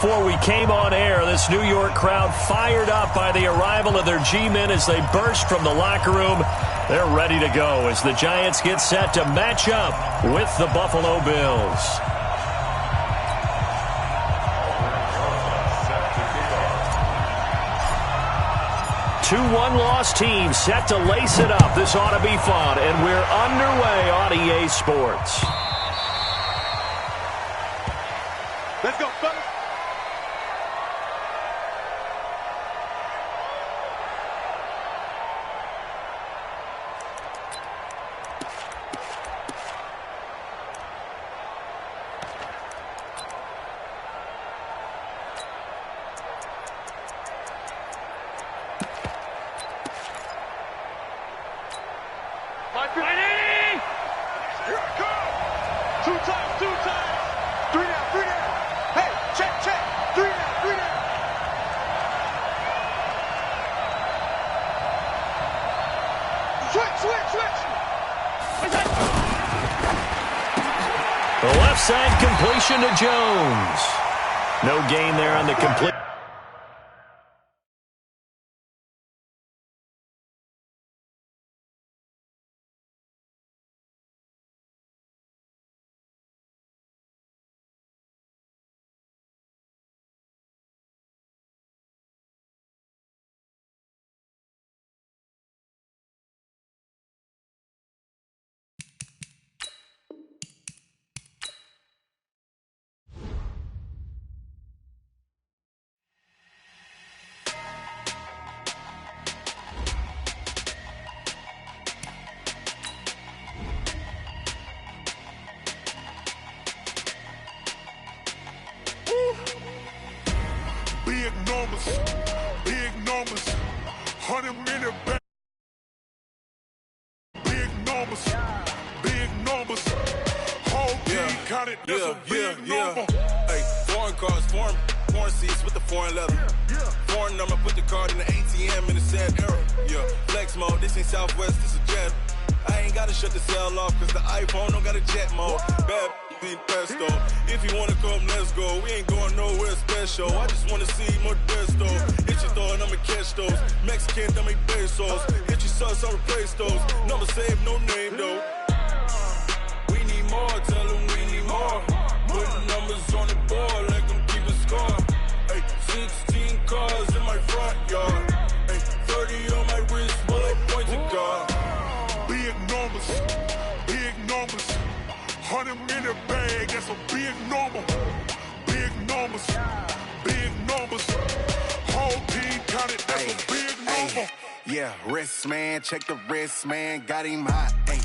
Before we came on air, this New York crowd fired up by the arrival of their G-men as they burst from the locker room. They're ready to go as the Giants get set to match up with the Buffalo Bills. Two one-loss teams set to lace it up. This ought to be fun, and we're underway on EA Sports. Let's go, fellas. Here I come. Two times. Three down. Hey, check. Three down. Switch. The left side completion to Jones. No gain there on the complete. Big numbers, 100-minute back. Big numbers, whole team counted, that's a big number. Hey, foreign cars, foreign seats with the foreign leather. Foreign number, put the card in the ATM in the sad era. Yeah, flex mode, this ain't Southwest, this is Jet. I ain't gotta shut the cell off, cause the iPhone don't got a jet mode. Bad be pesto. If you wanna come, let's go. We ain't going nowhere special. I just wanna see more desto. Hit your thought, I'ma catch those. Mexican, I make pesos. Hit your sauce, I'll replace those. Number save, no name though. We need more, tell them we need more. Putting numbers on the board, like them keep a score. Hey, 16 cars in my front yard. Hey, 30 on my wrist, bullet point to God. Big numbers, 100-minute bag, that's a big number. Big numbers, whole team counted, that's a big number. Yeah, wrist man, check the wrist man, got him hot. Ay,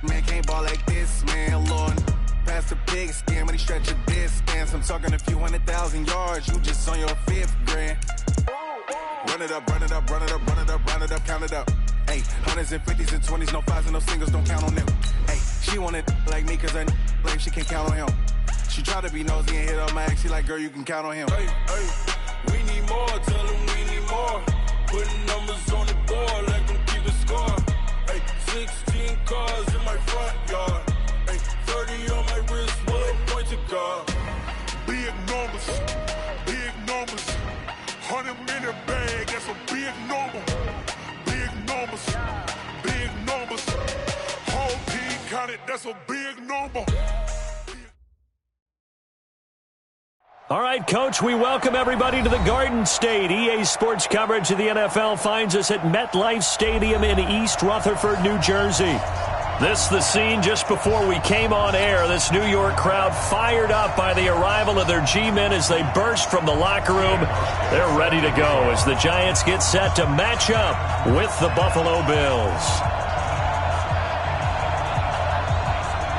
man can't ball like this, man. Lord, past the pig skin when he stretch a distance. I'm talking a few 100,000 yards, you just on your 5th grand. Run it up, count it up. Hey, hundreds and 50s and 20s, no 5s and no singles, don't count on them. Hey, she wanted like me cause I blame she can't count on him. She tried to be nosy and hit on my ex, she like, girl, you can count on him. Hey, we need more, tell them we need more. Putting numbers on the board, like them keep a score. Hey, 16 cars in my front yard. Hey, 30 on my wrist, bullet point to God. Big numbers, 100-minute bag, that's a big number. Big numbers, whole team counted, that's a big number. All right, Coach, we welcome everybody to the Garden State. EA Sports coverage of the NFL finds us at MetLife Stadium in East Rutherford, New Jersey. This the scene just before we came on air. This New York crowd fired up by the arrival of their G-men as they burst from the locker room. They're ready to go as the Giants get set to match up with the Buffalo Bills.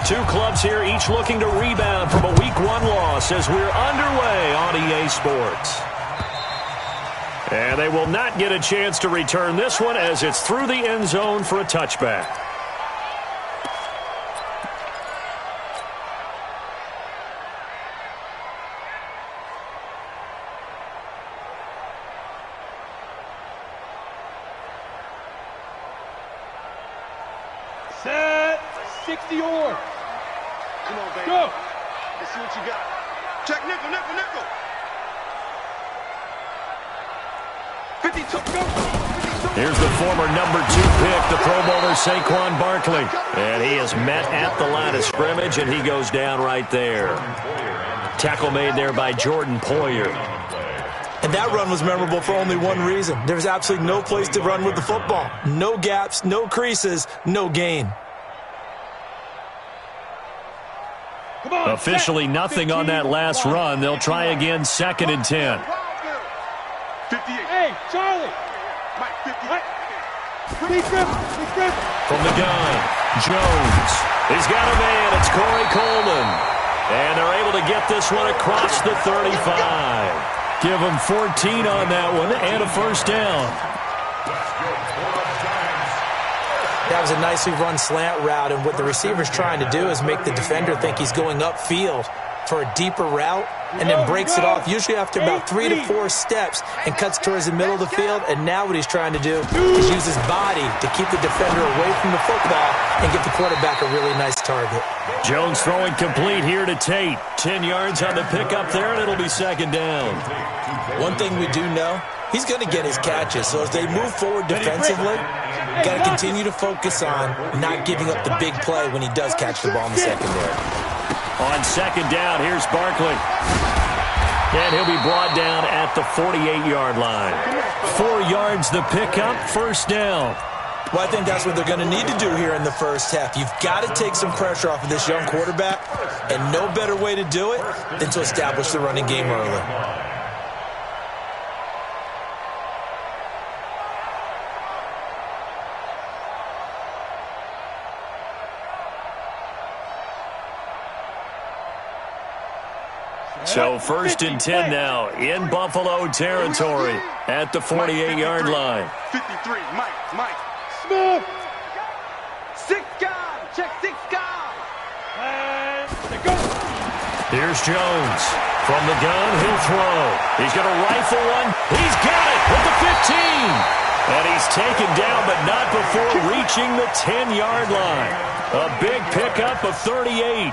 Two clubs here, each looking to rebound from a Week 1 loss as we're underway on EA Sports. And they will not get a chance to return this one as it's through the end zone for a touchback. Set, 60 yards. Come on, baby. Go. Let's see what you got. Check nickel. Here's the former number 2 pick, the Pro Bowler Saquon Barkley. And he is met at the line of scrimmage, and he goes down right there. Tackle made there by Jordan Poyer. And that run was memorable for only one reason. There's absolutely no place to run with the football. No gaps, no creases, no gain. Officially nothing on that last run. They'll try again, 2nd and 10. 58. Hey, Charlie. From the gun, Jones. He's got a man. It's Corey Coleman. And they're able to get this one across the 35. Give him 14 on that one and a first down. That was a nicely run slant route, and what the receiver's trying to do is make the defender think he's going upfield for a deeper route, and then breaks it off, usually after about 3 to 4 steps, and cuts towards the middle of the field. And now what he's trying to do is use his body to keep the defender away from the football and give the quarterback a really nice target. Jones throwing complete here to Tate. 10 yards on the pickup there, and it'll be 2nd down. One thing we do know, he's going to get his catches. So as they move forward defensively, got to continue to focus on not giving up the big play when he does catch the ball in the secondary. On 2nd down, here's Barkley. And he'll be brought down at the 48-yard line. 4 yards the pickup, first down. Well, I think that's what they're going to need to do here in the first half. You've got to take some pressure off of this young quarterback, and no better way to do it than to establish the running game early. So 1st and 10 now in Buffalo territory at the 48-yard line. 53, Mike. Smooth. 6 guys. Check 6 guys. And they go. Here's Jones. From the gun, he'll throw. He's going to rifle one. He's got it with the 15. And he's taken down, but not before reaching the 10-yard line. A big pickup of 38.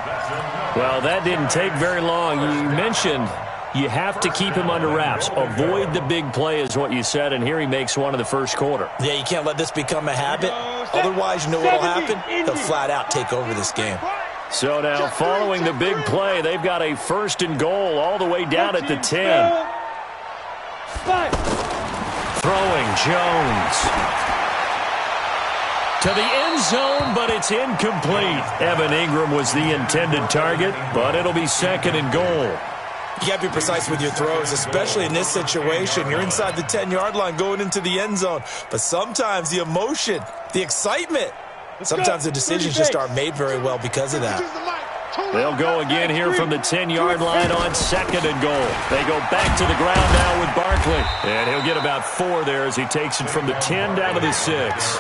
Well, that didn't take very long. You mentioned you have to keep him under wraps. Avoid the big play is what you said, and here he makes one in the first quarter. Yeah, you can't let this become a habit. Otherwise, you know what will happen? They'll flat out take over this game. So now, following the big play, they've got a 1st and goal all the way down at the 10. Throwing Jones to the end zone, but it's incomplete. Evan Ingram was the intended target, but it'll be 2nd and goal. You got to be precise with your throws, especially in this situation. You're inside the 10-yard line going into the end zone. But sometimes the emotion, the excitement, sometimes the decisions just aren't made very well because of that. They'll go again here from the 10-yard line on 2nd and goal. They go back to the ground now with Barkley. And he'll get about 4 there as he takes it from the 10 down to the 6.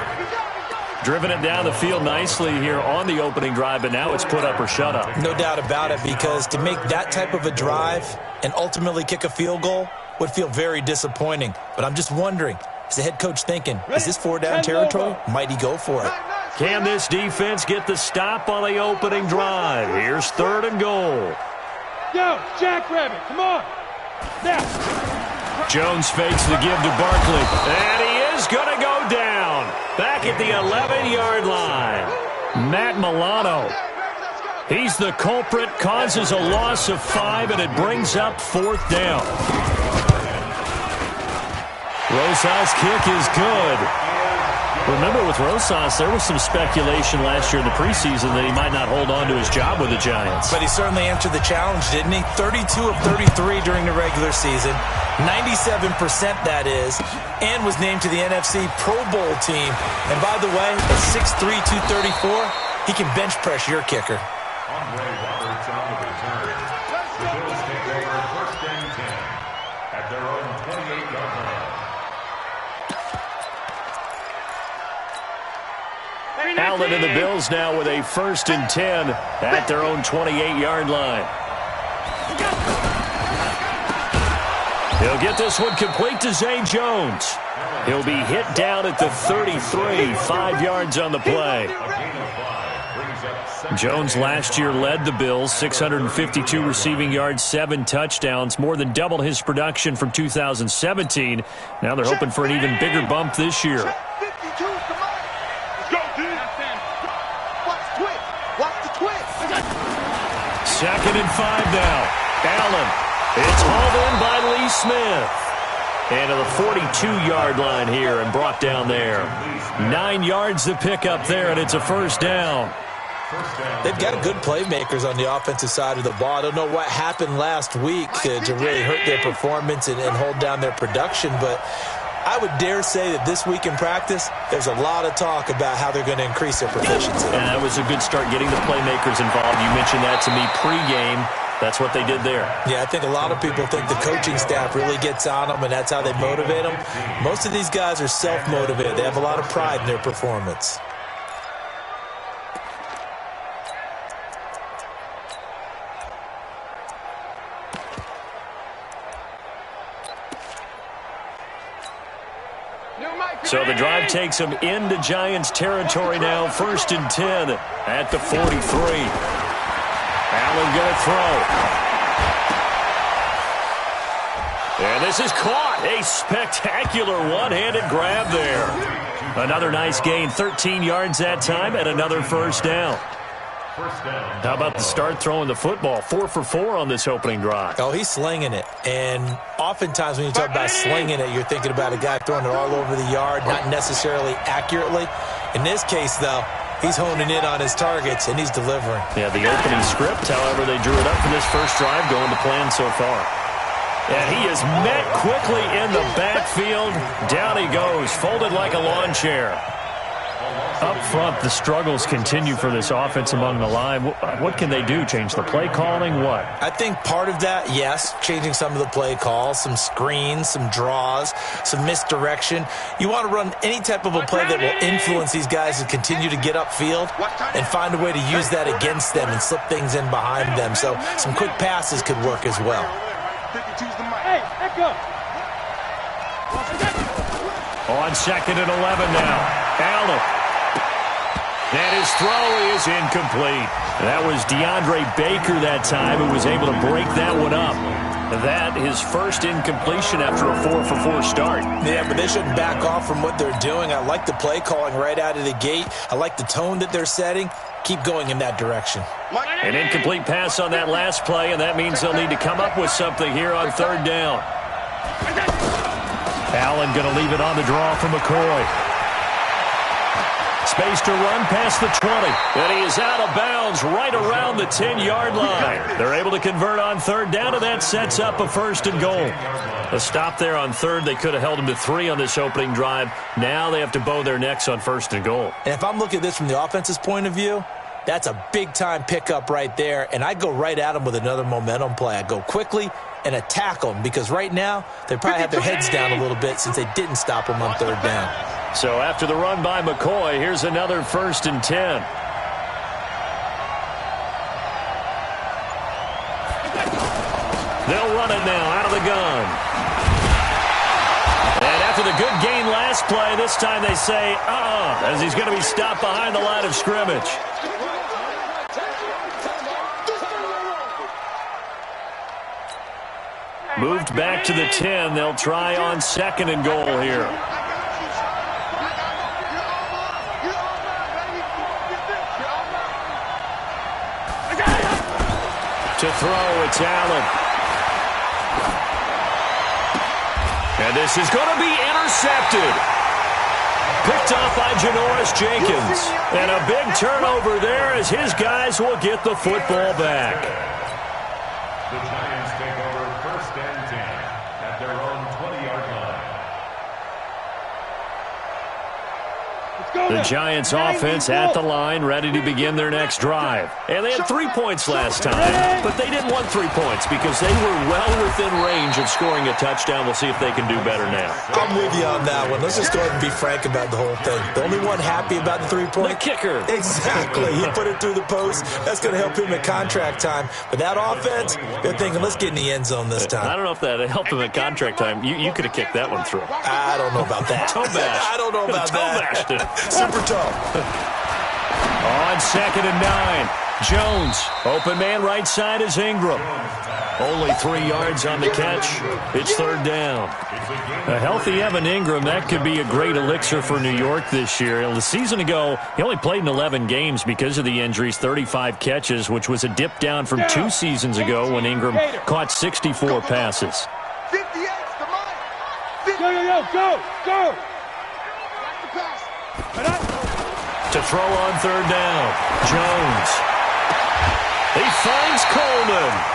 Driven it down the field nicely here on the opening drive, but now it's put up or shut up. No doubt about it, because to make that type of a drive and ultimately kick a field goal would feel very disappointing. But I'm just wondering, is the head coach thinking, is this 4-down territory? Might he go for it? Can this defense get the stop on the opening drive? Here's 3rd and goal. Yo, Jackrabbit, come on. Now. Jones fakes the give to Barkley, and he is going to go down. Back at the 11-yard line. Matt Milano. He's the culprit, causes a loss of 5, and it brings up 4th down. Rosas' kick is good. Remember, with Rosas, there was some speculation last year in the preseason that he might not hold on to his job with the Giants. But he certainly answered the challenge, didn't he? 32 of 33 during the regular season, 97% that is, and was named to the NFC Pro Bowl team. And by the way, at 6'3", 234, he can bench press your kicker. Allen and the Bills now with a 1st and 10 at their own 28-yard line. He'll get this one complete to Zay Jones. He'll be hit down at the 33, 5 yards on the play. Jones last year led the Bills, 652 receiving yards, 7 touchdowns, more than doubled his production from 2017. Now they're hoping for an even bigger bump this year. Second and 5 now. Allen. It's hauled in by Lee Smith. And to the 42-yard line here and brought down there. 9 yards to pick up there, and it's a first down. They've got good playmakers on the offensive side of the ball. I don't know what happened last week to really hurt their performance and hold down their production, but I would dare say that this week in practice, there's a lot of talk about how they're going to increase their proficiency. And that was a good start getting the playmakers involved. You mentioned that to me pregame. That's what they did there. Yeah, I think a lot of people think the coaching staff really gets on them, and that's how they motivate them. Most of these guys are self-motivated. They have a lot of pride in their performance. So the drive takes them into Giants territory now. 1st and 10 at the 43. Allen going to throw. And this is caught. A spectacular one-handed grab there. Another nice gain. 13 yards that time and another first down. How about the start throwing the football? 4 for 4 on this opening drive. Oh, he's slinging it. And oftentimes when you talk about slinging it, you're thinking about a guy throwing it all over the yard, not necessarily accurately. In this case, though, he's honing in on his targets, and he's delivering. Yeah, the opening script, however, they drew it up for this first drive, going to plan so far. And he is met quickly in the backfield. Down he goes, folded like a lawn chair. Up front, the struggles continue for this offense among the line. What can they do? Change the play calling? What? I think part of that, yes, changing some of the play calls, some screens, some draws, some misdirection. You want to run any type of a play that will influence these guys to continue to get upfield and find a way to use that against them and slip things in behind them. So some quick passes could work as well. Hey, echo. On 2nd and 11 now. Allen. And his throw is incomplete. That was DeAndre Baker that time who was able to break that one up. That his first incompletion after a 4-for-4 start. Yeah, but they shouldn't back off from what they're doing. I like the play calling right out of the gate. I like the tone that they're setting. Keep going in that direction. An incomplete pass on that last play, and that means they'll need to come up with something here on 3rd down. Allen going to leave it on the draw for McCoy. Space to run past the 20. And he is out of bounds right around the 10-yard line. They're able to convert on 3rd down, and that sets up a 1st and goal. A stop there on 3rd. They could have held him to 3 on this opening drive. Now they have to bow their necks on 1st and goal. And if I'm looking at this from the offense's point of view, that's a big-time pickup right there, and I go right at them with another momentum play. I go quickly and attack them because right now they probably have their heads down a little bit since they didn't stop them on 3rd down. So after the run by McCoy, here's another 1st and 10. They'll run it now out of the gun. And after the good gain last play, this time they say, as he's going to be stopped behind the line of scrimmage. Moved back to the 10. They'll try on 2nd and goal here. To throw, it's Allen. And this is going to be intercepted. Picked off by Janoris Jenkins. And a big turnover there as his guys will get the football back. The Giants take over 1st and 10 at their own 20-yard line. The Giants offense at the line, ready to begin their next drive. And they had 3 points last time, but they didn't want 3 points because they were well within range of scoring a touchdown. We'll see if they can do better now. I'm with you on that one. Let's just go ahead and be frank about the whole thing. The only one happy about the 3-point? The kicker. Exactly. He put it through the post. That's going to help him at contract time. But that offense, they're thinking, let's get in the end zone this time. I don't know if that helped him at contract time. You could have kicked that one through. I don't know about that. Toe bash. I don't know about that. Toe bashed it. Super toe. On 2nd and 9, Jones. Open man right side is Ingram. Only 3 yards on the catch. It's 3rd down. A healthy Evan Ingram, that could be a great elixir for New York this year. The season ago, he only played in 11 games because of the injuries, 35 catches, which was a dip down from 2 seasons ago when Ingram caught 64 passes. 58, go! To throw on 3rd down, Jones. He finds Coleman.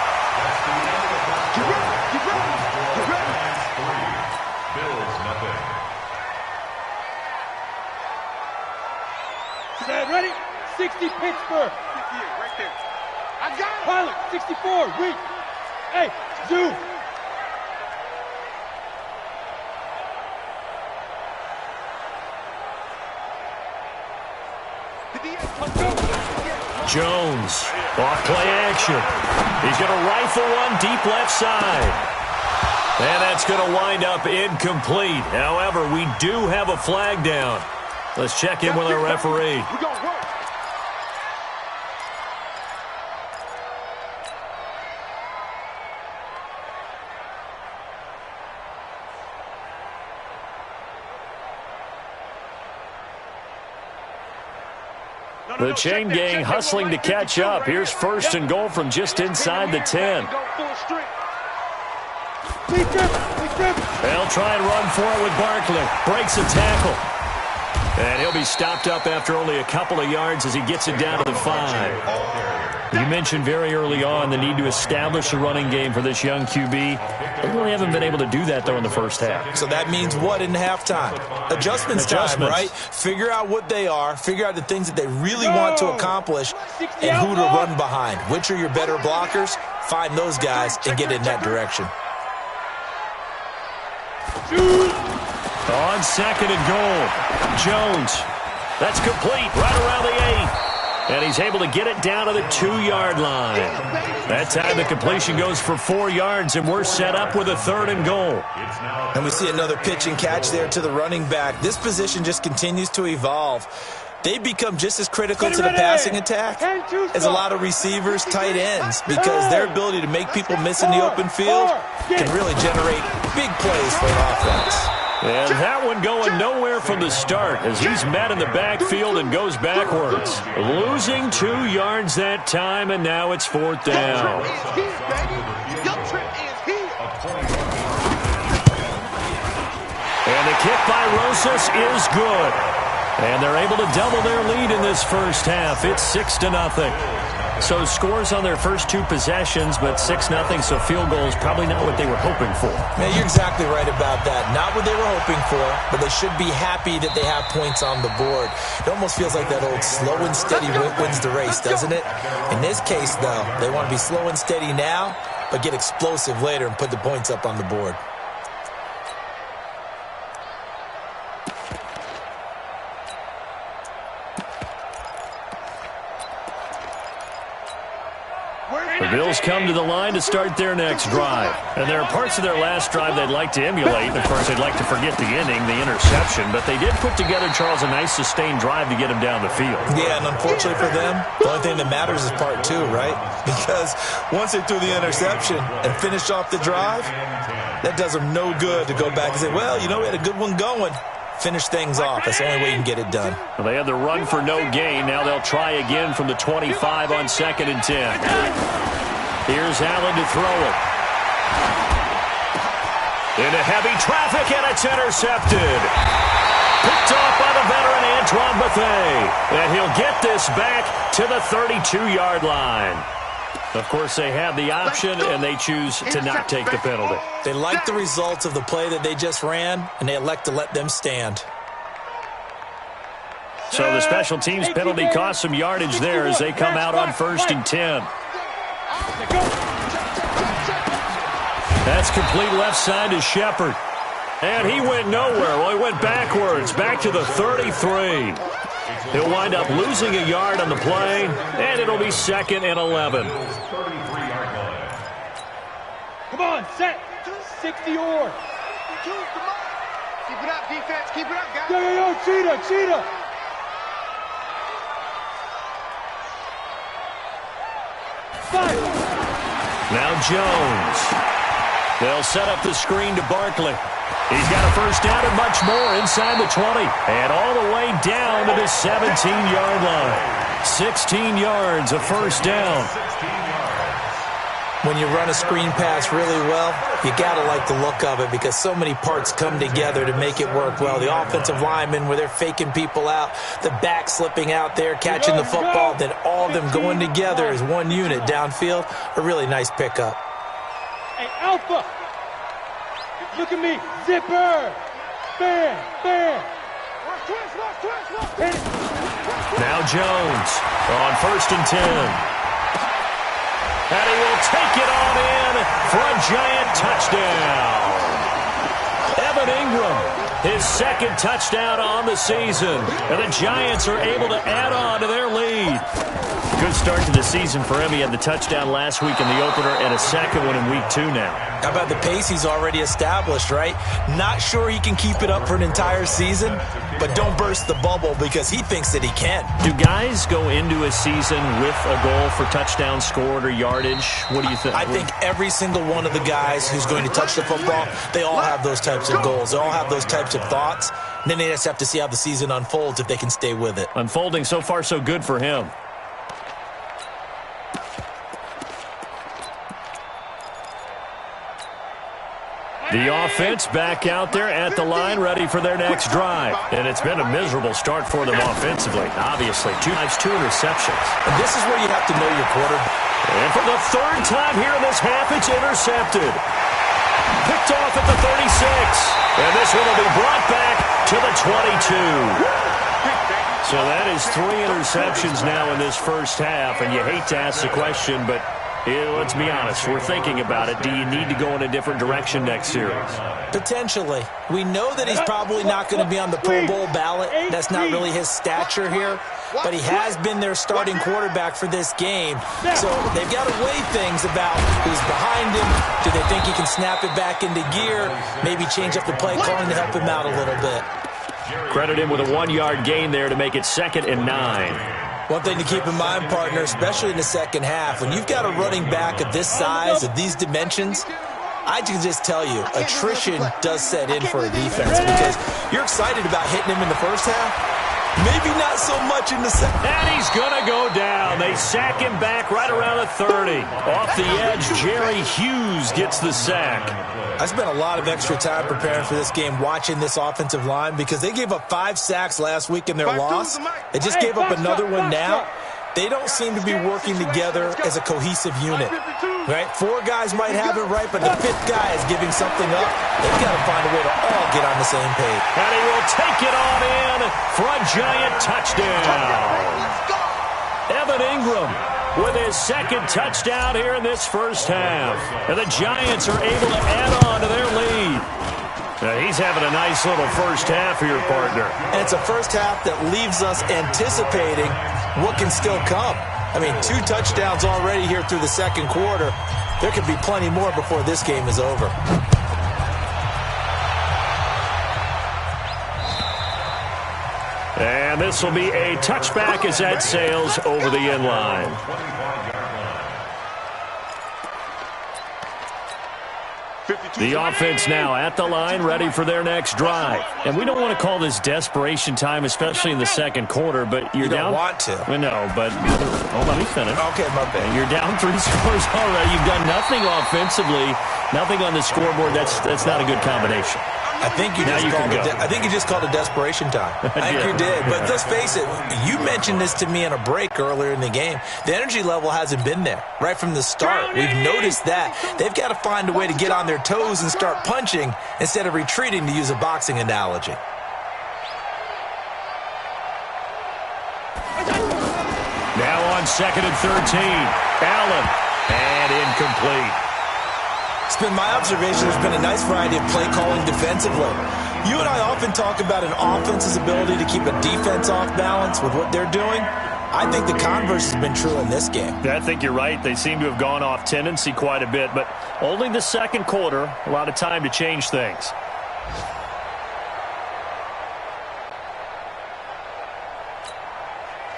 Ready? 60 Pittsburgh. 58, right there. I got it. Pilot, 64, weak. Hey, zoom. Jones, off play action. He's going to rifle one deep left side. And that's going to wind up incomplete. However, we do have a flag down. Let's check in with our referee. The chain gang hustling to catch up. Here's 1st and goal from just inside the 10. They'll try and run for it with Barkley. Breaks a tackle. And he'll be stopped up after only a couple of yards as he gets it down to the 5. You mentioned very early on the need to establish a running game for this young QB. They really haven't been able to do that, though, in the first half. So that means what in halftime? Adjustments time, right? Figure out what they are, figure out the things that they really want to accomplish, and who to run behind. Which are your better blockers? Find those guys and get in that direction. On 2nd and goal, Jones. That's complete right around the 8. And he's able to get it down to the 2-yard line. That time the completion goes for 4 yards, and we're set up with a 3rd and goal. And we see another pitch and catch there to the running back. This position just continues to evolve. They become just as critical to the passing attack as a lot of receivers, tight ends, because their ability to make people miss in the open field can really generate big plays for an offense. And that one going nowhere from the start as he's met in the backfield and goes backwards. Losing 2 yards that time, and now it's 4th down. And the kick by Rosas is good. And they're able to double their lead in this first half. It's 6-0. So scores on their first 2 possessions, but 6-0, so field goal is probably not what they were hoping for. Man, you're exactly right about that. Not what they were hoping for, but they should be happy that they have points on the board. It almost feels like that old slow and steady wins the race, doesn't it? In this case, though, they want to be slow and steady now, but get explosive later and put the points up on the board. The Bills come to the line to start their next drive. And there are parts of their last drive they'd like to emulate. And, of course, they'd like to forget the inning, the interception. But they did put together, Charles, a nice sustained drive to get him down the field. Yeah, and unfortunately for them, the only thing that matters is part 2, right? Because once they threw the interception and finished off the drive, that does them no good to go back and say, well, you know, we had a good one going. Finish things off. That's the only way you can get it done. Well, they had the run for no gain. Now they'll try again from the 25 on 2nd and 10. Here's Allen to throw it. Into heavy traffic, and it's intercepted. Picked off by the veteran Antoine Bethea. And he'll get this back to the 32-yard line. Of course, they have the option, and they choose to not take the penalty. They like the results of the play that they just ran, and they elect to let them stand. So the special teams penalty cost some yardage there as they come out on 1st and 10. That's complete left side to Shepard. And he went nowhere. Well, he went backwards, back to the 33. He'll wind up losing a yard on the play, and it'll be 2nd and 11. Come on, set. 60 or. Keep it up, defense. Keep it up, guys. Yo, cheetah. Now Jones. They'll set up the screen to Barkley. He's got a first down and much more inside the 20. And all the way down to the 17-yard line. 16 yards, a first down. When you run a screen pass really well, you got to like the look of it because so many parts come together to make it work well. The offensive linemen, where they're faking people out, the back slipping out there, catching the football, then all of them going together as one unit downfield, a really nice pickup. Hey, Alpha! Look at me. Zipper! Bam! Bam! Now Jones on 1st and 10. And he will take it on in for a giant touchdown. Evan Ingram, his second touchdown on the season. And the Giants are able to add on to their lead. Good start to the season for him. He had the touchdown last week in the opener and a second one in week 2 now. How about the pace he's already established, right? Not sure he can keep it up for an entire season, but don't burst the bubble because he thinks that he can. Do guys go into a season with a goal for touchdown scored or yardage? What do you think? I think every single one of the guys who's going to touch the football, they all have those types of goals. They all have those types of thoughts. And then they just have to see how the season unfolds if they can stay with it. Unfolding so far so good for him. The offense back out there at the line, ready for their next drive. And it's been a miserable start for them offensively. Obviously, 2 interceptions. And this is where you have to know your quarterback. And for the 3rd time here in this half, it's intercepted. Picked off at the 36. And this one will be brought back to the 22. So that is 3 interceptions now in this first half. And you hate to ask the question, but let's be honest, we're thinking about it. Do you need to go in a different direction next series? Potentially. We know that he's probably not going to be on the Pro Bowl ballot. That's not really his stature here. But he has been their starting quarterback for this game. So they've got to weigh things about who's behind him. Do they think he can snap it back into gear? Maybe change up the play calling to help him out a little bit. Credit him with a 1-yard gain there to make it 2nd and 9. One thing to keep in mind, partner, especially in the second half, when you've got a running back of this size, of these dimensions, I can just tell you, attrition does set in for a defense because you're excited about hitting him in the first half. Maybe not so much in the second. And he's going to go down. They sack him back right around the 30. Off the edge, Jerry Hughes gets the sack. I spent a lot of extra time preparing for this game watching this offensive line because they gave up 5 sacks last week in their loss. They just gave up another one now. They don't seem to be working together as a cohesive unit. Right? 4 guys might have it right, but the 5th guy is giving something up. They've got to find a way to all get on the same page. And he will take it on in for a giant touchdown. Evan Ingram with his 2nd touchdown here in this first half. And the Giants are able to add on to their lead. Now he's having a nice little first half here, partner. And it's a first half that leaves us anticipating what can still come. I mean, 2 touchdowns already here through the second quarter. There could be plenty more before this game is over. And this will be a touchback as that sails over the end line. The offense now at the line, ready for their next drive. And we don't want to call this desperation time, especially in the second quarter, but you're down. You don't want to. No, but let me finish. Okay, my bad. You're down 3 scores already. You've done nothing offensively, nothing on the scoreboard. That's not a good combination. I think you just called it desperation time. I think you did. But let's face it, you mentioned this to me in a break earlier in the game. The energy level hasn't been there right from the start. We've noticed that. They've got to find a way to get on their toes and start punching instead of retreating, to use a boxing analogy. Now on 2nd and 13. Allen. And incomplete. It's been my observation there's been a nice variety of play calling defensively. You and I often talk about an offense's ability to keep a defense off balance with what they're doing. I think the converse has been true in this game. Yeah, I think you're right. They seem to have gone off tendency quite a bit, but only the second quarter, a lot of time to change things.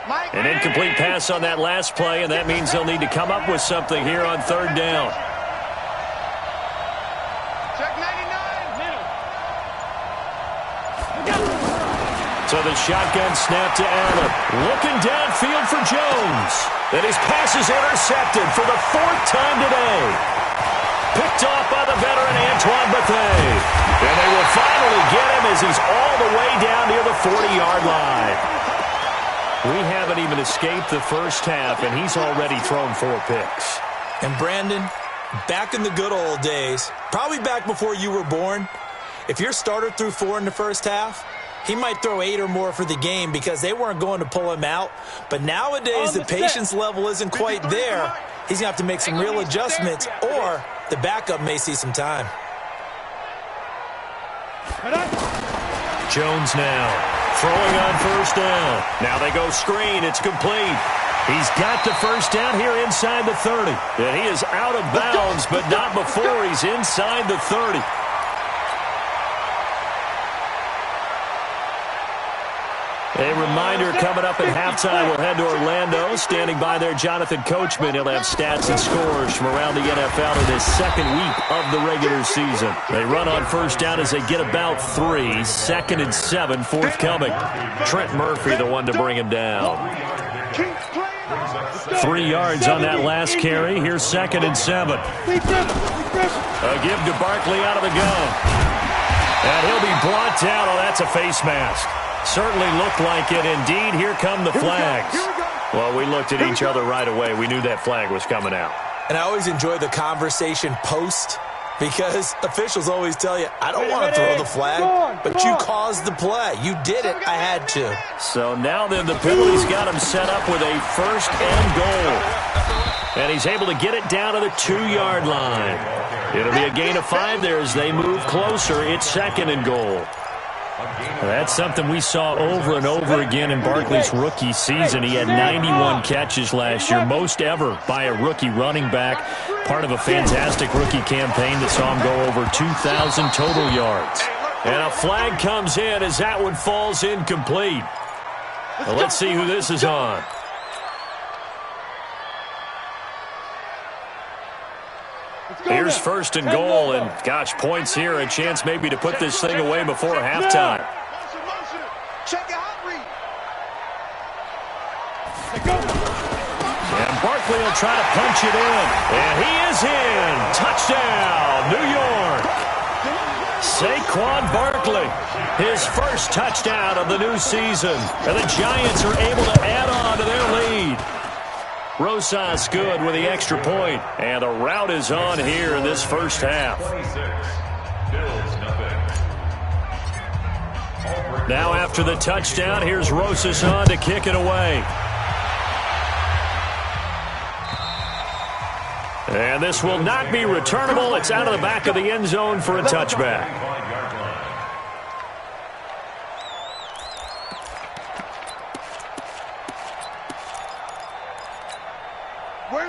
Mike. An incomplete pass on that last play, and that means they'll need to come up with something here on third down. Check 99. Middle. So the shotgun snap to Allen. Looking downfield for Jones. And his pass is intercepted for the fourth time today. Picked off by the veteran Antoine Bethea. And they will finally get him as he's all the way down near the 40-yard line. We haven't even escaped the first half, and he's already thrown 4 picks. And Brandon, back in the good old days, probably back before you were born, if your starter threw 4 in the first half, he might throw 8 or more for the game because they weren't going to pull him out. But nowadays, the patience level isn't quite there. He's going to have to make some real adjustments, or the backup may see some time. Jones now throwing on first down. Now they go screen. It's complete. He's got the first down here inside the 30. And he is out of bounds, but not before he's inside the 30. A reminder coming up at halftime. We'll head to Orlando. Standing by there, Jonathan Coachman. He'll have stats and scores from around the NFL in his second week of the regular season. They run on first down as they get about 3. 2nd and 7 forthcoming. Trent Murphy, the one to bring him down. 3 yards on that last carry. Here's 2nd and 7. A give to Barkley out of the gun. And he'll be brought down. Oh, that's a face mask. Certainly looked like it. Indeed, here come the flags. Well, we looked at each other right away. We knew that flag was coming out. And I always enjoy the conversation post because officials always tell you, I don't want to throw the flag, but you caused the play. You did it. I had to. So now then the penalty's got him set up with a 1st and goal. And he's able to get it down to the 2-yard line. It'll be a gain of 5 there as they move closer. It's 2nd and goal. That's something we saw over and over again in Barkley's rookie season. He had 91 catches last year, most ever by a rookie running back, part of a fantastic rookie campaign that saw him go over 2,000 total yards. And a flag comes in as that one falls incomplete. Well, let's see who this is on. Here's 1st and goal, and gosh, points here, a chance maybe to put this thing away before halftime. And Barkley will try to punch it in, and he is in. Touchdown, New York. Saquon Barkley, his first touchdown of the new season, and the Giants are able to add on to their lead. Rosas good with the extra point, and the route is on here in this first half. Now after the touchdown, here's Rosas on to kick it away. And this will not be returnable. It's out of the back of the end zone for a touchback.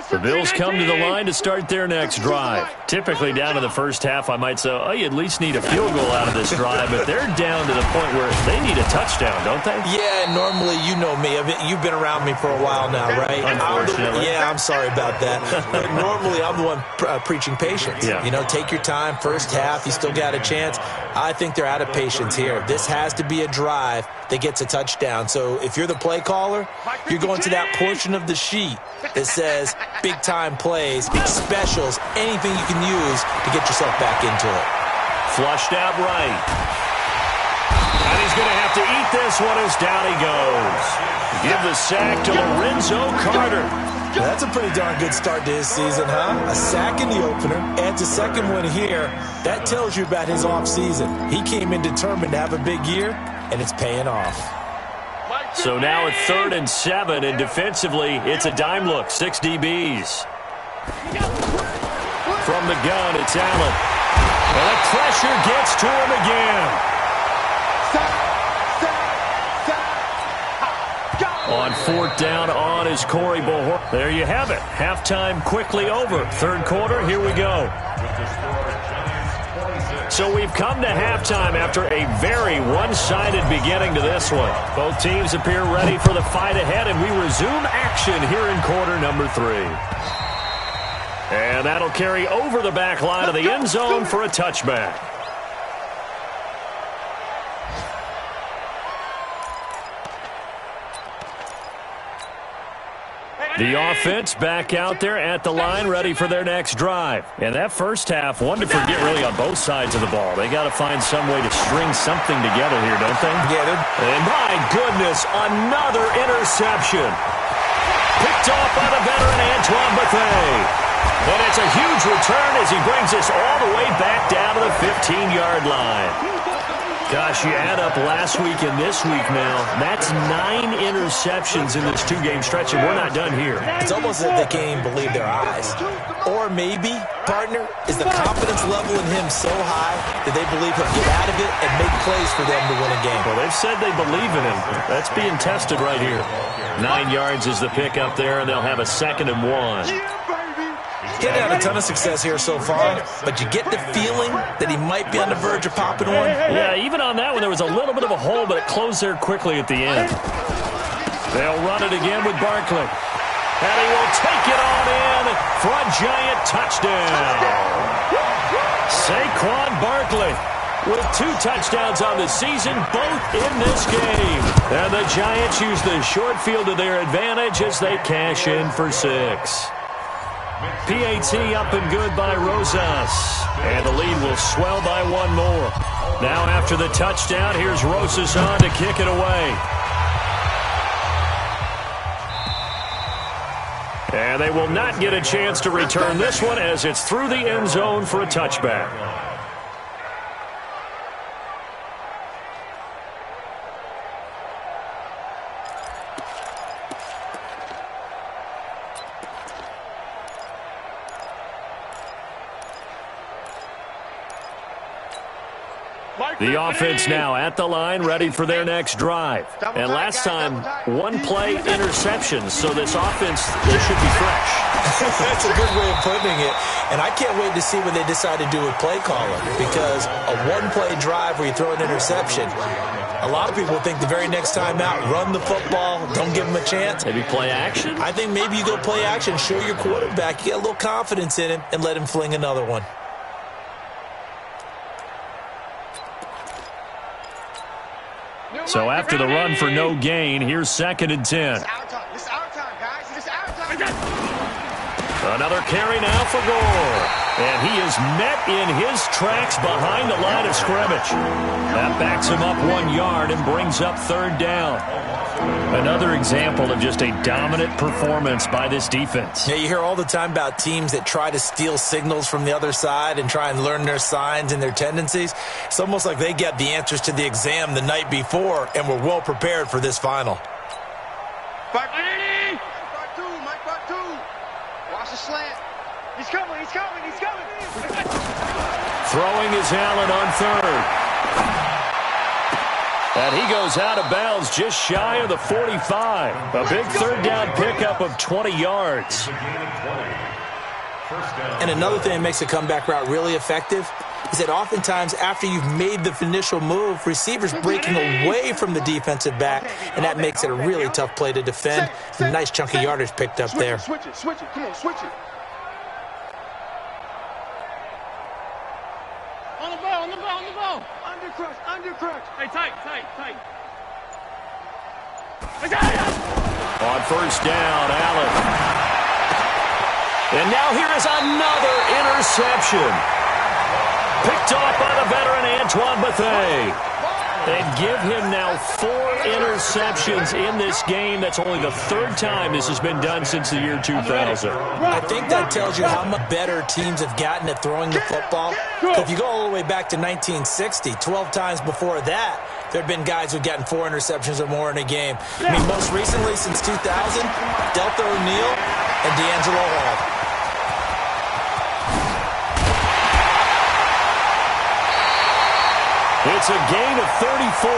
The Bills come to the line to start their next drive. Typically down to the first half, I might say, oh, you at least need a field goal out of this drive, but they're down to the point where they need a touchdown, don't they? Yeah, normally, you know me. You've been around me for a while now, right? Unfortunately. I'm sorry about that. But normally, I'm the one preaching patience. Yeah. You know, take your time. First half, you still got a chance. I think they're out of patience here. This has to be a drive that gets a touchdown. So if you're the play caller, you're going to that portion of the sheet that says big-time plays, specials, anything you can use to get yourself back into it. Flushed out right. And he's going to have to eat this one as down he goes. Give the sack to Lorenzo Carter. That's a pretty darn good start to his season, huh? A sack in the opener, adds a second one here. That tells you about his offseason. He came in determined to have a big year, and it's paying off. So now it's 3rd and 7, and defensively, it's a dime look. 6 DBs. From the gun, it's Allen. And the pressure gets to him again. On 4th down on is Corey Bohor. There you have it. Halftime quickly over. 3rd quarter, here we go. So we've come to halftime after a very one-sided beginning to this one. Both teams appear ready for the fight ahead, and we resume action here in quarter number 3. And that'll carry over the back line of the end zone for a touchback. The offense back out there at the line, ready for their next drive. And that first half, one to forget really on both sides of the ball. They got to find some way to string something together here, don't they? Yeah. And my goodness, another interception. Picked off by the veteran Antoine Bethea. And it's a huge return as he brings us all the way back down to the 15-yard line. Gosh, you add up last week and this week now, that's 9 interceptions in this 2-game stretch, and we're not done here. It's almost as if they can't even believe their eyes. Or maybe, partner, is the confidence level in him so high that they believe he'll get out of it and make plays for them to win a game. Well, they've said they believe in him. That's being tested right here. 9 yards is the pick up there, and they'll have a 2nd and 1. He hasn't had a ton of success here so far, but you get the feeling that he might be on the verge of popping one. Yeah, even on that one, there was a little bit of a hole, but it closed there quickly at the end. They'll run it again with Barkley. And he will take it on in for a giant touchdown. Saquon Barkley with 2 touchdowns on the season, both in this game. And the Giants use the short field to their advantage as they cash in for 6. PAT up and good by Rosas. And the lead will swell by 1 more. Now after the touchdown, here's Rosas on to kick it away. And they will not get a chance to return this one as it's through the end zone for a touchback. The offense now at the line, ready for their next drive. And last time, 1-play interceptions, so this offense, they should be fresh. That's a good way of putting it. And I can't wait to see what they decide to do with play calling, because a 1-play drive where you throw an interception, a lot of people think the very next time out, run the football, don't give them a chance. Maybe play action? I think maybe you go play action, show your quarterback, you get a little confidence in him, and let him fling another one. So after the run for no gain, here's 2nd and 10. This is our time, guys. This is our time. Another carry now for Gore. And he is met in his tracks behind the line of scrimmage. That backs him up 1 yard and brings up 3rd down. Another example of just a dominant performance by this defense. Yeah, you hear all the time about teams that try to steal signals from the other side and try and learn their signs and their tendencies. It's almost like they get the answers to the exam the night before and were well prepared for this final. Mike part two. Watch the slant. He's coming. Throwing is Allen on 3rd. And he goes out of bounds just shy of the 45. A big 3rd down pickup of 20 yards. And another thing that makes a comeback route really effective is that oftentimes after you've made the initial move, receivers breaking away from the defensive back, and that makes it a really tough play to defend. A nice chunk of yardage picked up there. Switch it. Come on, switch it. On the ball. Undercrutch. Hey, tight. On 1st down, Allen. And now here is another interception. Picked off by the veteran Antoine Bethea. And give him now 4 interceptions in this game. That's only the 3rd time this has been done since the year 2000. I think that tells you how much better teams have gotten at throwing the football. If you go all the way back to 1960, 12 times before that, there have been guys who've gotten 4 interceptions or more in a game. I mean, most recently since 2000, Delta O'Neal and D'Angelo Hall. It's a gain of 34.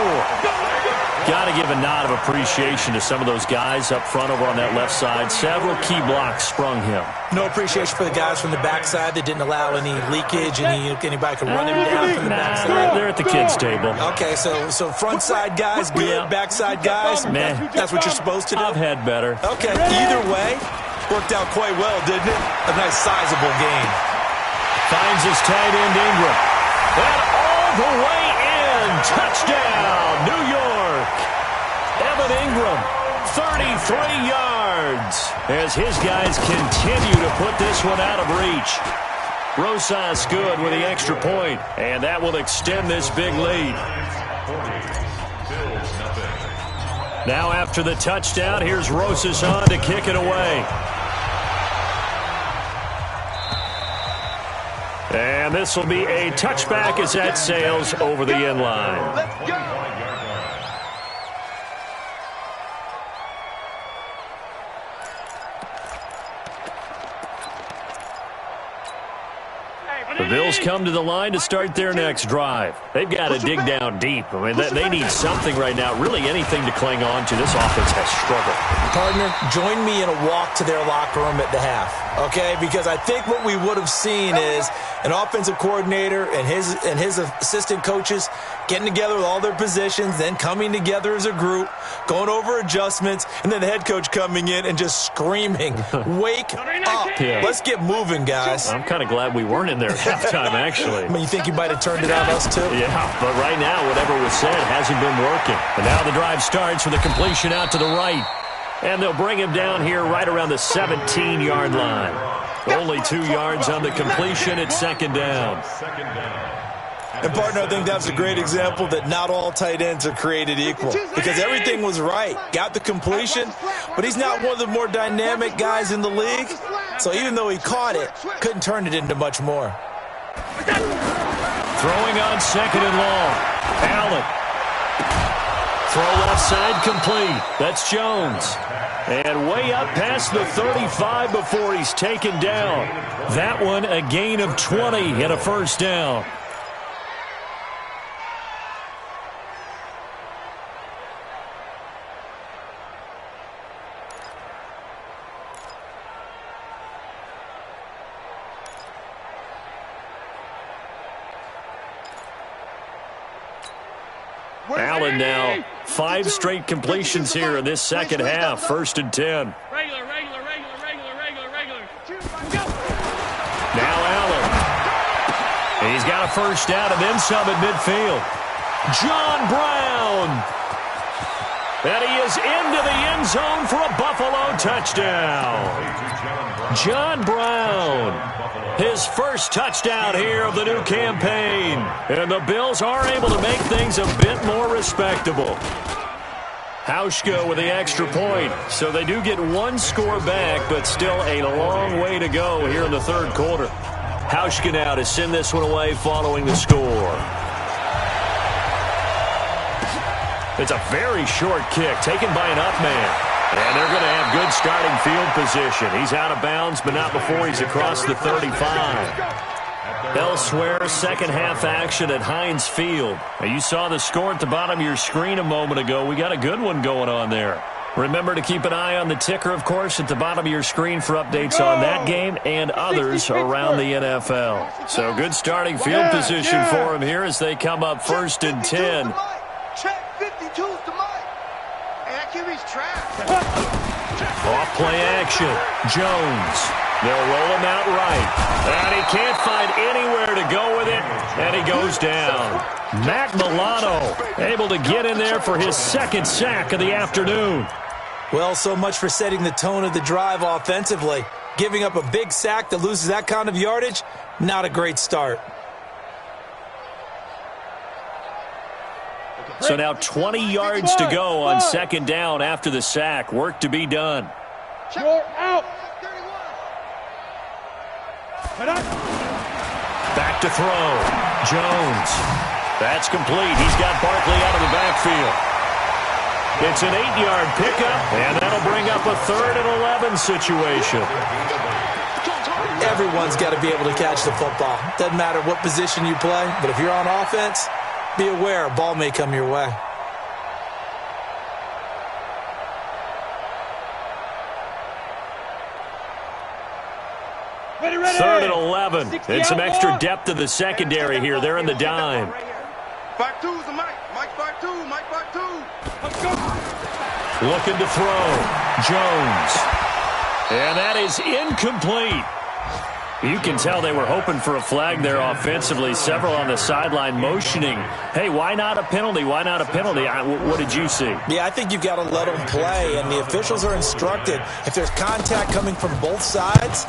Got to give a nod of appreciation to some of those guys up front over on that left side. Several key blocks sprung him. No appreciation for the guys from the backside that didn't allow any leakage, anybody could run him down from the backside. They're at the kids' table. Okay, so front side guys good, backside guys, that's what you're supposed to do? I've had better. Okay, either way, worked out quite well, didn't it? A nice sizable gain. Finds his tight end Ingram. And all the way in. Touchdown, New York. Evan Ingram, 33 yards. As his guys continue to put this one out of reach. Rosas good with the extra point, and that will extend this big lead. Now after the touchdown, here's Rosas on to kick it away. And this will be a touchback as that sails over the end line. Let's go. The Bills come to the line to start their next drive. They've got to dig down deep. I mean, they need something right now, really anything to cling on to. This offense has struggled. Partner, join me in a walk to their locker room at the half, okay? Because I think what we would have seen is an offensive coordinator and his assistant coaches getting together with all their positions, then coming together as a group, going over adjustments, and then the head coach coming in and just screaming, wake up. Yeah. Let's get moving, guys. I'm kind of glad we weren't in there at halftime, actually. I mean, you think you might have turned it on us, too? Yeah, but right now, whatever was said hasn't been working. And now the drive starts with a completion out to the right. And they'll bring him down here right around the 17-yard line. Only 2 yards on the completion at second down. And, partner, I think that's a great example that not all tight ends are created equal. Because everything was right. Got the completion, but he's not one of the more dynamic guys in the league. So even though he caught it, couldn't turn it into much more. Throwing on second and long. Allen. Throw left side complete. That's Jones. And way up past the 35 before he's taken down. That one a gain of 20 and a first down. Allen now 5 straight completions here in this second half. First and 10. Regular. Now Allen. He's got a first down and then some at midfield. John Brown. And he is into the end zone for a Buffalo touchdown. John Brown. His first touchdown here of the new campaign. And the Bills are able to make things a bit more respectable. Hauschka with the extra point. So they do get one score back, but still a long way to go here in the third quarter. Hauschka now to send this one away following the score. It's a very short kick taken by an up man. And they're going to have good starting field position. He's out of bounds, but not before he's across the 35. Elsewhere, second half action at Heinz Field. Now, you saw the score at the bottom of your screen a moment ago. We got a good one going on there. Remember to keep an eye on the ticker, of course, at the bottom of your screen for updates on that game and others around the NFL. So good starting field position for him here as they come up first and 10. Check 52's to Mike. And that QB's trapped. Off play action. Jones. They'll roll him out right. And he can't find anywhere to go with it. And he goes down. Matt Milano able to get in there for his second sack of the afternoon. Well, so much for setting the tone of the drive offensively. Giving up a big sack that loses that kind of yardage, not a great start. So now 20 yards to go on second down after the sack. Work to be done. You're out. Back to throw. Jones. That's complete. He's got Barkley out of the backfield. It's an 8-yard pickup, and that'll bring up a 3rd and 11 situation. Everyone's got to be able to catch the football. Doesn't matter what position you play, but if you're on offense, be aware a ball may come your way. Ready, ready. 3rd and 11. And some extra depth to the secondary here. They're in the dime. 5-2's the Mike. Mike 5-2. Mike 5-2. Let's go. Looking to throw. Jones. And that is incomplete. You can tell they were hoping for a flag there offensively. Several on the sideline motioning. Hey, why not a penalty? Why not a penalty? What did you see? Yeah, I think you've got to let them play, and the officials are instructed. If there's contact coming from both sides,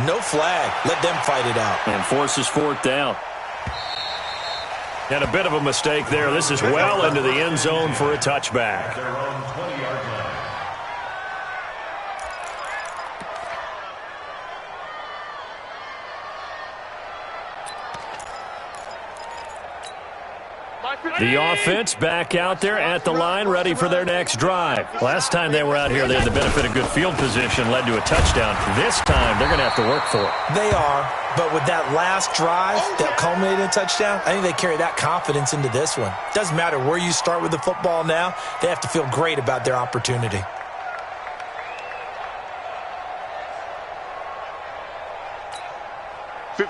no flag. Let them fight it out. And forces 4th down. And a bit of a mistake there. This is well into the end zone for a touchback. Their own 20-yard line. The offense back out there at the line, ready for their next drive. Last time they were out here, they had the benefit of good field position, led to a touchdown. This time, they're going to have to work for it. They are, but with that last drive that culminated in a touchdown, I think they carry that confidence into this one. Doesn't matter where you start with the football now, they have to feel great about their opportunity.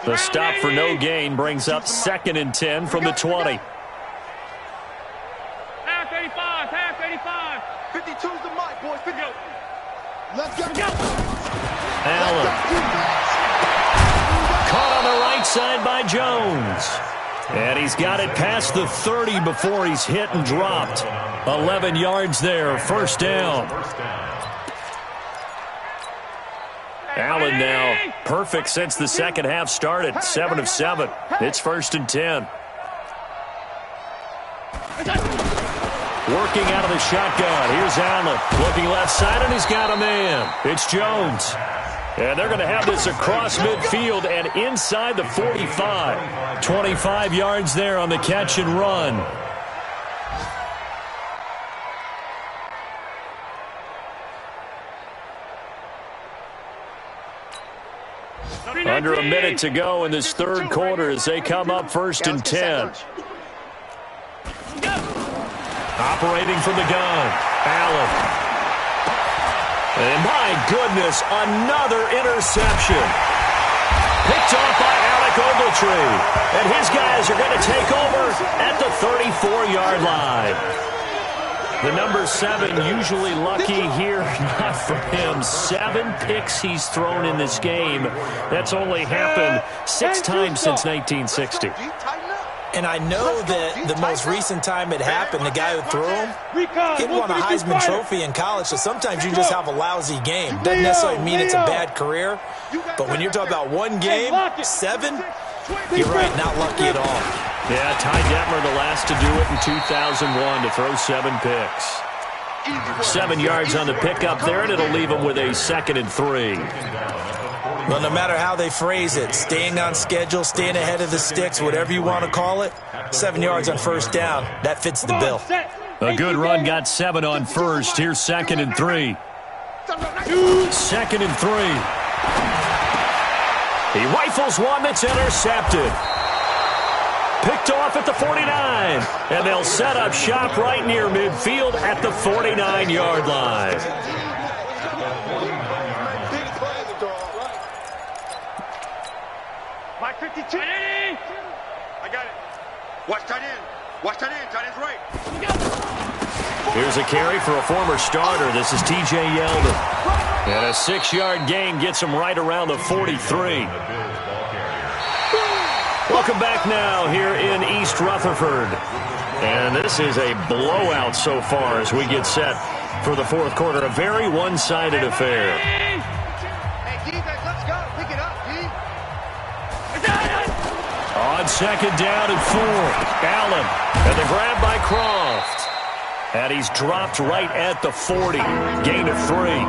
The stop for no gain brings up 2nd and 10 from the 20. Half 85. Half 85. 52's the Mike, boys. 50. Let's go. Allen. Caught on the right side by Jones. And he's got it past the 30 before he's hit and dropped. 11 yards there, 1st down. Allen now perfect since the second half started. 7 of 7. It's 1st and 10. Working out of the shotgun. Here's Allen. Looking left side, and he's got a man. It's Jones. And they're going to have this across midfield and inside the 45. 25 yards there on the catch and run. Under a minute to go in this 3rd quarter as they come up 1st and 10. Operating from the gun, Allen. And my goodness, another interception. Picked off by Alec Ogletree. And his guys are going to take over at the 34-yard line. The number 7 usually lucky here, not for him. 7 picks he's thrown in this game. That's only happened 6 times since 1960. And I know that the most recent time it happened, the guy who threw him, he won a Heisman Trophy in college, so sometimes you just have a lousy game. Doesn't necessarily mean it's a bad career, but when you're talking about one game, 7, you're right, not lucky at all. Yeah, Ty Detmer the last to do it in 2001 to throw 7 picks. 7 yards on the pickup there, and it'll leave him with a 2nd and 3. Well, no matter how they phrase it, staying on schedule, staying ahead of the sticks, whatever you want to call it, 7 yards on 1st down, that fits the bill. A good run got 7 on 1st. Here's 2nd and 3. 2nd and 3. He rifles one that's intercepted. Picked off at the 49. And they'll set up shop right near midfield at the 49-yard line. Mike 52. I got it. Watch tight end. Watch tight end. Tight end's right. Here's a carry for a former starter. This is T.J. Yeldon. And a 6-yard gain gets him right around the 43. Welcome back now here in East Rutherford. And this is a blowout so far as we get set for the 4th quarter. A very one-sided affair. Hey, defense, let's go. Pick it up, D. On 2nd down and 4. Allen. And the grab by Croft. And he's dropped right at the 40. Gain of 3.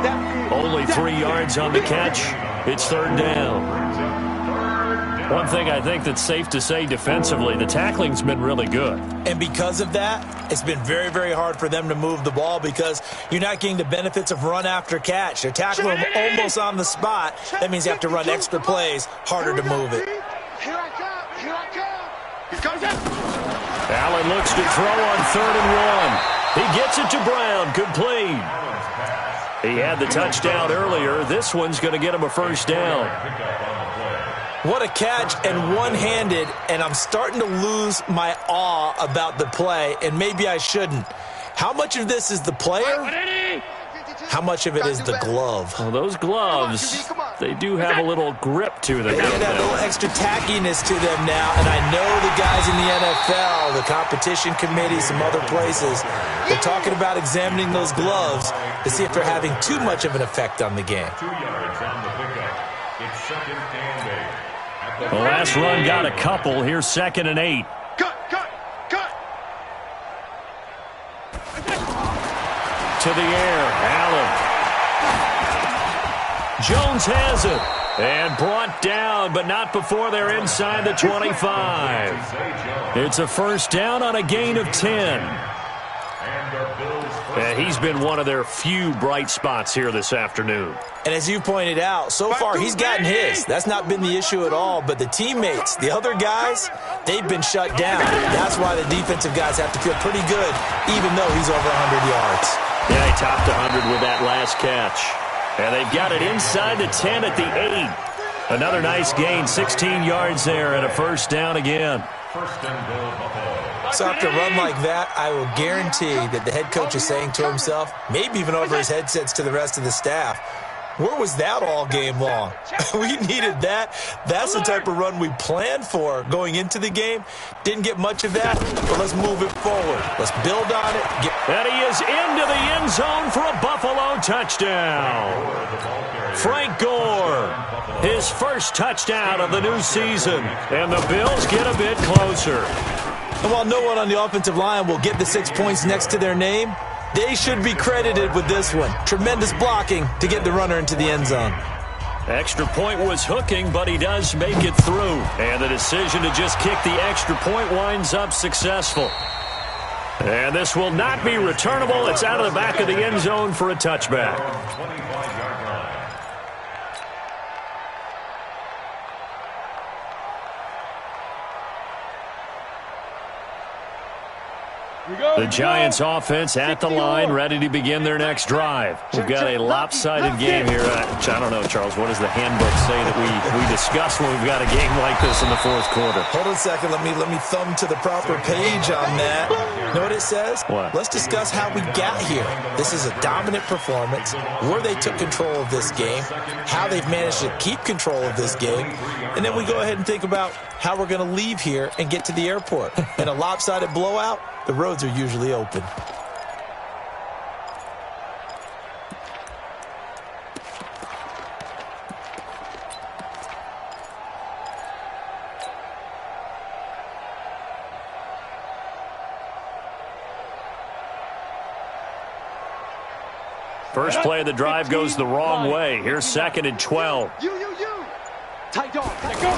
Only 3 yards on the catch. It's 3rd down. One thing I think that's safe to say defensively, the tackling's been really good. And because of that, it's been very, very hard for them to move the ball because you're not getting the benefits of run after catch. They're tackling them almost on the spot. That means you have to run extra plays, harder to move it. Here I come. Here I come. He's coming down. Allen looks to throw on 3rd and 1. He gets it to Brown, complete. He had the touchdown earlier. This one's going to get him a first down. What a catch, and one-handed, and I'm starting to lose my awe about the play, and maybe I shouldn't. How much of this is the player? How much of it is the glove? Well, those gloves, they do have a little grip to them. They get a little extra tackiness to them now, and I know the guys in the NFL, the competition committee, some other places, they're talking about examining those gloves to see if they're having too much of an effect on the game. 2 yards on the pickup. It's 2nd and 8. The last run got a couple. Here's 2nd and 8. Cut. To the air, Allen. Jones has it. And brought down, but not before they're inside the 25. It's a first down on a gain of 10. And he's been one of their few bright spots here this afternoon. And as you pointed out, so far he's gotten his. That's not been the issue at all. But the teammates, the other guys, they've been shut down. That's why the defensive guys have to feel pretty good, even though he's over 100 yards. Yeah, he topped 100 with that last catch. And they've got it inside the 10 at the 8. Another nice gain, 16 yards there and a first down again. First and goal, Buffalo. So after a run like that, I will guarantee that the head coach is saying to himself, maybe even over his headsets to the rest of the staff, where was that all game long? We needed that. That's the type of run we planned for going into the game. Didn't get much of that, but let's move it forward. Let's build on it. And he is into the end zone for a Buffalo touchdown. Frank Gore, his first touchdown of the new season. And the Bills get a bit closer. And while no one on the offensive line will get the 6 points next to their name, they should be credited with this one. Tremendous blocking to get the runner into the end zone. Extra point was hooking, but he does make it through. And the decision to just kick the extra point winds up successful. And this will not be returnable. It's out of the back of the end zone for a touchback. 25-yard line. The Giants offense at the line, ready to begin their next drive. We've got a lopsided game here. I don't know, Charles, what does the handbook say that we discuss when we've got a game like this in the fourth quarter? Hold on a second. Let me thumb to the proper page on that. You know what it says? What? Let's discuss how we got here. This is a dominant performance, where they took control of this game, how they've managed to keep control of this game, and then we go ahead and think about how we're going to leave here and get to the airport. In a lopsided blowout, the roads are usually open. First play of the drive goes the wrong way. Here's 2nd and 12. You. Tight dog. Go.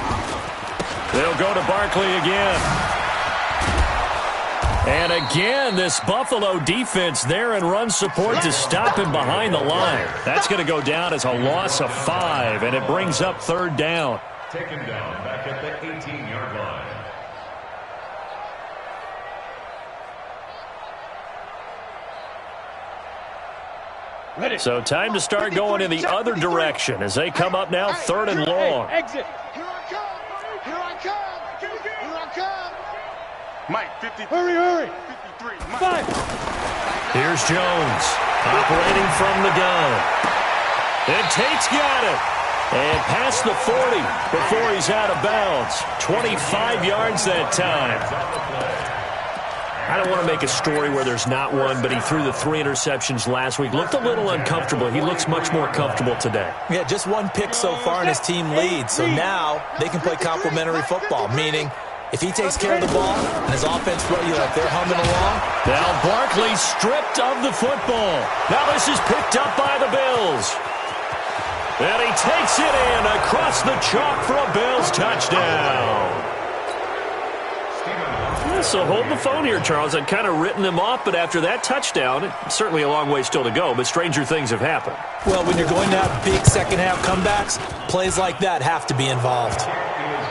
They'll go to Barkley again. And again, this Buffalo defense there in run support to stop him behind the line. That's going to go down as a loss of 5, and it brings up 3rd down. Taken down back at the 18-yard line. Ready. So time to start going in the other direction as they come up now 3rd and long. Exit. Here I come. Mike, 50. Hurry. 53. Mike. 5. Here's Jones operating from the gun. And Tate's got it. And past the 40 before he's out of bounds. 25 yards that time. I don't want to make a story where there's not one, but he threw the 3 interceptions last week. Looked a little uncomfortable. He looks much more comfortable today. Yeah, just 1 pick so far and his team leads. So now they can play complementary football, meaning if he takes care of the ball and his offense, they're humming along. Now Barkley stripped of the football. Now this is picked up by the Bills. And he takes it in across the chalk for a Bills touchdown. So hold the phone here, Charles. I'd kind of written them off, but after that touchdown, it's certainly a long way still to go, but stranger things have happened. Well, when you're going to have big second-half comebacks, plays like that have to be involved.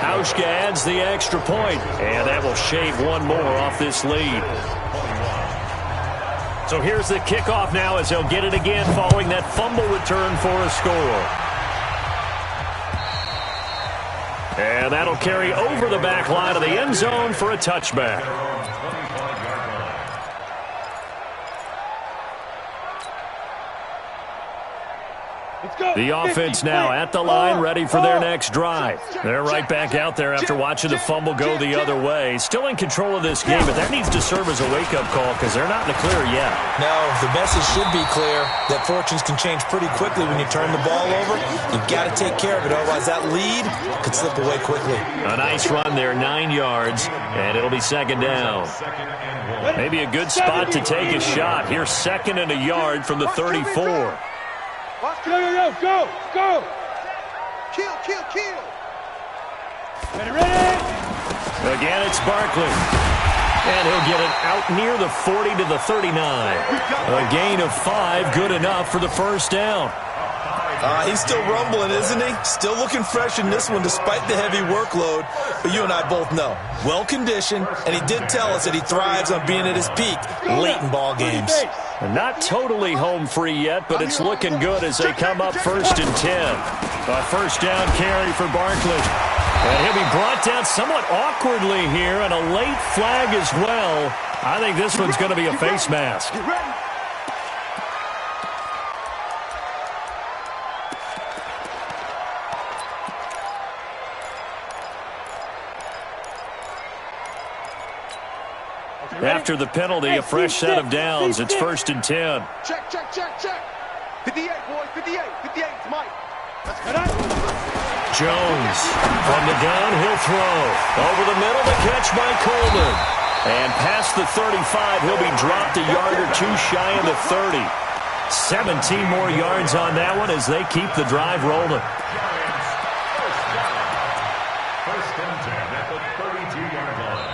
Hauschka adds the extra point, and that will shave one more off this lead. So here's the kickoff now as he'll get it again following that fumble return for a score. And that'll carry over the back line of the end zone for a touchback. The offense now at the line, ready for their next drive. They're right back out there after watching the fumble go the other way. Still in control of this game, but that needs to serve as a wake-up call because they're not in the clear yet. No, the message should be clear that fortunes can change pretty quickly when you turn the ball over. You've got to take care of it, otherwise that lead could slip away quickly. A nice run there, 9 yards, and it'll be second down. Maybe a good spot to take a shot. Here's second and a yard from the 34. Go! Kill! Ready! Again, it's Barkley. And he'll get it out near the 40 to the 39. A gain of 5, good enough for the first down. He's still rumbling, isn't he? Still looking fresh in this one despite the heavy workload. But you and I both know, well-conditioned, and he did tell us that he thrives on being at his peak late in ball games. Not totally home free yet, but it's looking good as they come up 1st and 10. A first down carry for Barkley. And he'll be brought down somewhat awkwardly here, and a late flag as well. I think this one's going to be a face mask. After the penalty, a fresh set of downs. It's 1st and 10. Check. 58, boys. 58. 58, Mike. Jones from the gun, he'll throw. Over the middle, the catch by Coleman. And past the 35, he'll be dropped a yard or two shy of the 30. 17 more yards on that one as they keep the drive rolling. First and 10 at the 32-yard line.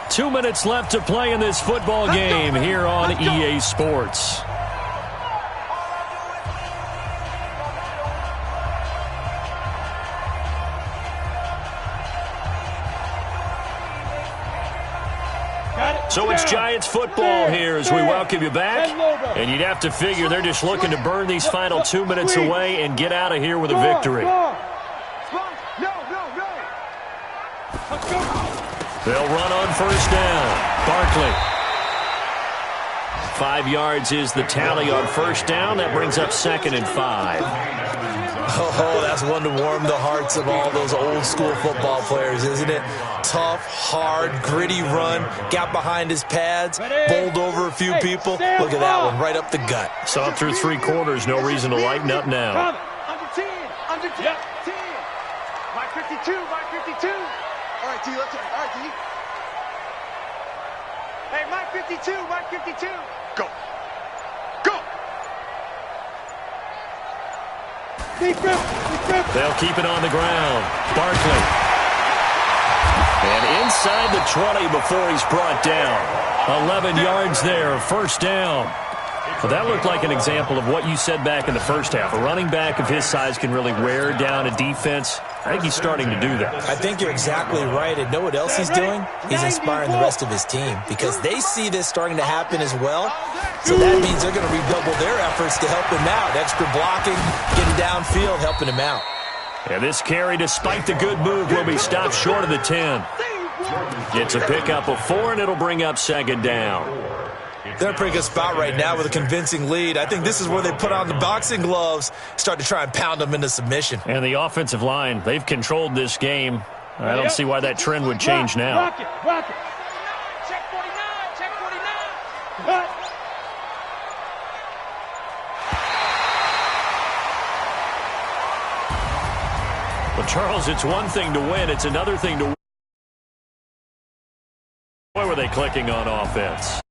2 minutes left to play in this football game here on EA Sports. So it's Giants football here as we welcome you back. And you'd have to figure they're just looking to burn these final 2 minutes away and get out of here with a victory. They'll run on first down. Barkley. 5 yards is the tally on first down. That brings up 2nd and 5. Oh, that's one to warm the hearts of all those old-school football players, isn't it? Tough, hard, gritty run. Got behind his pads, bowled over a few people. Look at that one, right up the gut. Saw it through 3 quarters. No reason to lighten up now. Under 10. 10. Mike 52. All right, D, let's go. All right, D. Hey, Mike 52. Go. They'll keep it on the ground. Barkley. And inside the 20 before he's brought down. 11 yards there, first down. Well, that looked like an example of what you said back in the first half. A running back of his size can really wear down a defense. I think he's starting to do that. I think you're exactly right. And know what else he's doing? He's inspiring the rest of his team because they see this starting to happen as well. So that means they're going to redouble their efforts to help him out. Extra blocking, getting downfield, helping him out. And this carry, despite the good move, will be stopped short of the 10. It's a pickup of 4, and it'll bring up 2nd down. They're in a pretty good spot right now with a convincing lead. I think this is where they put on the boxing gloves, start to try and pound them into submission. And the offensive line, they've controlled this game. I don't see why that trend would change now. Rock it. Check 49. Well, Charles, it's one thing to win. It's another thing to win. Why were they clicking on offense?